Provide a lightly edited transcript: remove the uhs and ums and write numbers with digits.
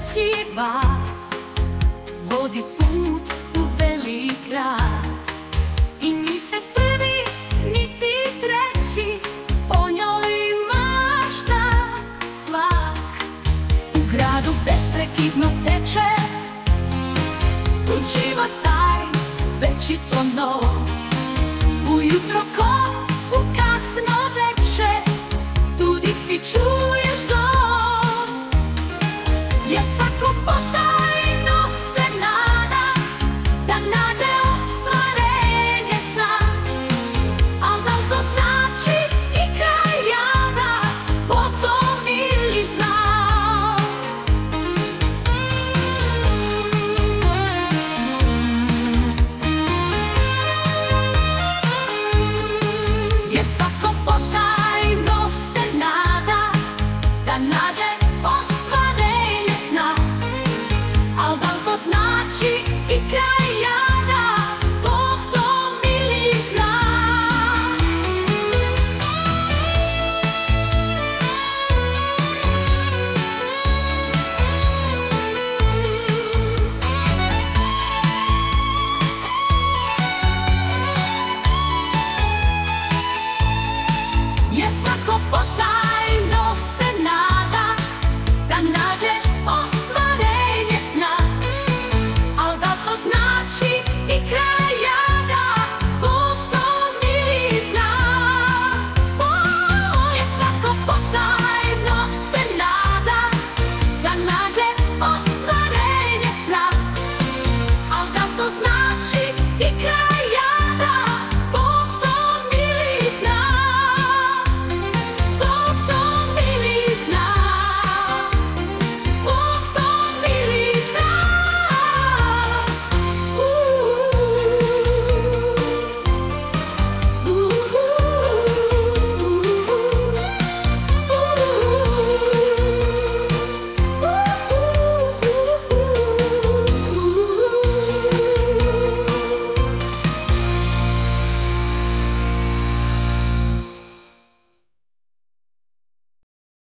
sreći vas vodi put u velik grad. I niste prvi, niti treći, po njoj mašta svak. U gradu besprekidno teče tud život taj, večito nov. Ujutro ko u kasno veče, tud isti čuješ zov. Jer svako potajno se nada da nađe ostvarenje sna. Al da li to znači i kraj jada, potom ili zna? Jer svako potajno se nada da nađe ostvarenje sna. Al da li to znači i kraj jada, Bog to mili zna. Jer svako potajno se nada da nađe ostvarenje sna. Al da to znači i kraj jada, Bog to mili zna. Jer svako potajno se nada da nađe ostvarenje sna.